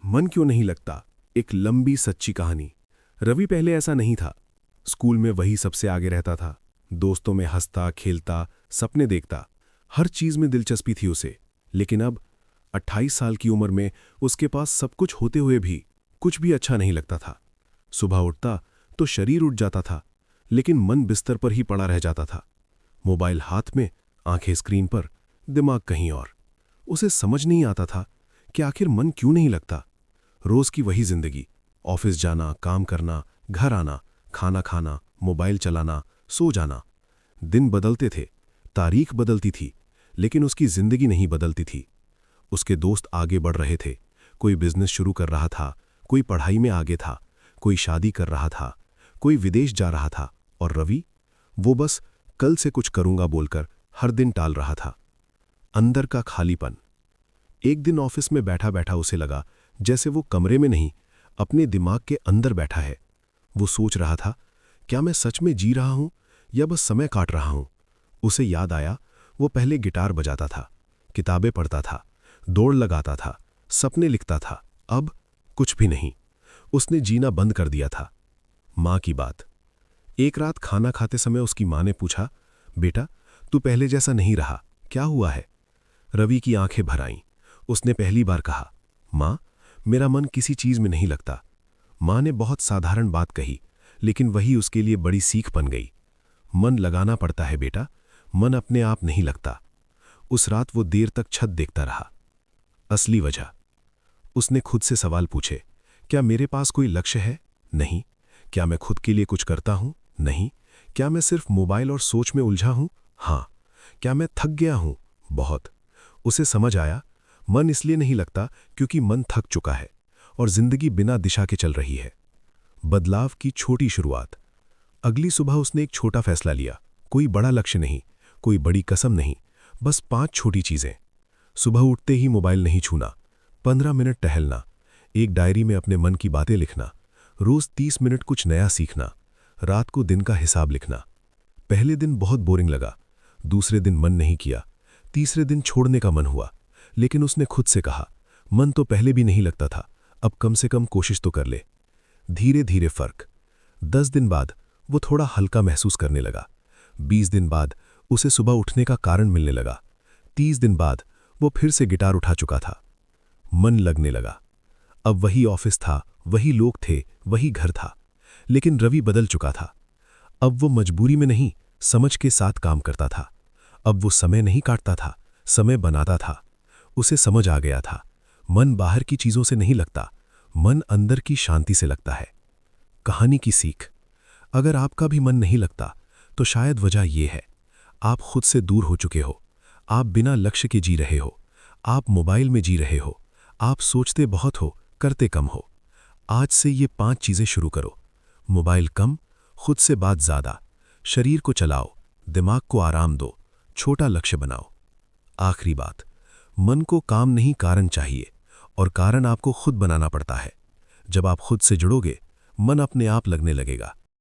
मन क्यों नहीं लगता? एक लंबी सच्ची कहानी। रवि पहले ऐसा नहीं था। स्कूल में वही सबसे आगे रहता था, दोस्तों में हंसता खेलता, सपने देखता, हर चीज में दिलचस्पी थी उसे। लेकिन अब 28 साल की उम्र में उसके पास सब कुछ होते हुए भी कुछ भी अच्छा नहीं लगता था। सुबह उठता तो शरीर उठ जाता था, लेकिन मन बिस्तर पर ही पड़ा रह जाता था। मोबाइल हाथ में, आंखें स्क्रीन पर, दिमाग कहीं और। उसे समझ नहीं आता था कि आखिर मन क्यों नहीं लगता। रोज की वही जिंदगी, ऑफिस जाना, काम करना, घर आना, खाना खाना, मोबाइल चलाना, सो जाना। दिन बदलते थे, तारीख बदलती थी, लेकिन उसकी जिंदगी नहीं बदलती थी। उसके दोस्त आगे बढ़ रहे थे, कोई बिजनेस शुरू कर रहा था, कोई पढ़ाई में आगे था, कोई शादी कर रहा था, कोई विदेश जा रहा था, और रवि, वो बस कल से कुछ करूंगा बोलकर हर दिन टाल रहा था। अंदर का खालीपन। एक दिन ऑफिस में बैठा बैठा उसे लगा जैसे वो कमरे में नहीं, अपने दिमाग के अंदर बैठा है। वो सोच रहा था, क्या मैं सच में जी रहा हूं या बस समय काट रहा हूं? उसे याद आया, वो पहले गिटार बजाता था, किताबें पढ़ता था, दौड़ लगाता था, सपने लिखता था। अब कुछ भी नहीं। उसने जीना बंद कर दिया था। माँ की बात। एक रात खाना खाते समय उसकी माँ ने पूछा, बेटा, तू पहले जैसा नहीं रहा, क्या हुआ है? रवि की आंखें भर आईं। उसने पहली बार कहा, माँ, मेरा मन किसी चीज में नहीं लगता। माँ ने बहुत साधारण बात कही, लेकिन वही उसके लिए बड़ी सीख बन गई। मन लगाना पड़ता है बेटा, मन अपने आप नहीं लगता। उस रात वो देर तक छत देखता रहा। असली वजह। उसने खुद से सवाल पूछे, क्या मेरे पास कोई लक्ष्य है? नहीं। क्या मैं खुद के लिए कुछ करता हूं? नहीं। क्या मैं सिर्फ मोबाइल और सोच में उलझा हूं? हाँ। क्या मैं थक गया हूं? बहुत। उसे समझ आया, मन इसलिए नहीं लगता क्योंकि मन थक चुका है और जिंदगी बिना दिशा के चल रही है। बदलाव की छोटी शुरुआत। अगली सुबह उसने एक छोटा फैसला लिया। कोई बड़ा लक्ष्य नहीं, कोई बड़ी कसम नहीं, बस 5 छोटी चीजें। सुबह उठते ही मोबाइल नहीं छूना, 15 मिनट टहलना, एक डायरी में अपने मन की बातें लिखना, रोज 30 मिनट कुछ नया सीखना, रात को दिन का हिसाब लिखना। पहले दिन बहुत बोरिंग लगा, दूसरे दिन मन नहीं किया, तीसरे दिन छोड़ने का मन हुआ। लेकिन उसने खुद से कहा, मन तो पहले भी नहीं लगता था, अब कम से कम कोशिश तो कर ले। धीरे धीरे फर्क। 10 दिन बाद वो थोड़ा हल्का महसूस करने लगा। 20 दिन बाद उसे सुबह उठने का कारण मिलने लगा। 30 दिन बाद वो फिर से गिटार उठा चुका था। मन लगने लगा। अब वही ऑफिस था, वही लोग थे, वही घर था। लेकिन रवि बदल चुका था। अब वो मजबूरी में नहीं, समझ के साथ काम करता था। अब वो समय नहीं काटता था, समय बनाता था। उसे समझ आ गया था, मन बाहर की चीजों से नहीं लगता, मन अंदर की शांति से लगता है। कहानी की सीख। अगर आपका भी मन नहीं लगता तो शायद वजह यह है, आप खुद से दूर हो चुके हो। आप बिना लक्ष्य के जी रहे हो। आप मोबाइल में जी रहे हो। आप सोचते बहुत हो, करते कम हो। आज से ये 5 चीजें शुरू करो। मोबाइल कम, खुद से बात ज्यादा, शरीर को चलाओ, दिमाग को आराम दो, छोटा लक्ष्य बनाओ। आखिरी बात, मन को काम नहीं कारण चाहिए, और कारण आपको खुद बनाना पड़ता है। जब आप खुद से जुड़ोगे, मन अपने आप लगने लगेगा।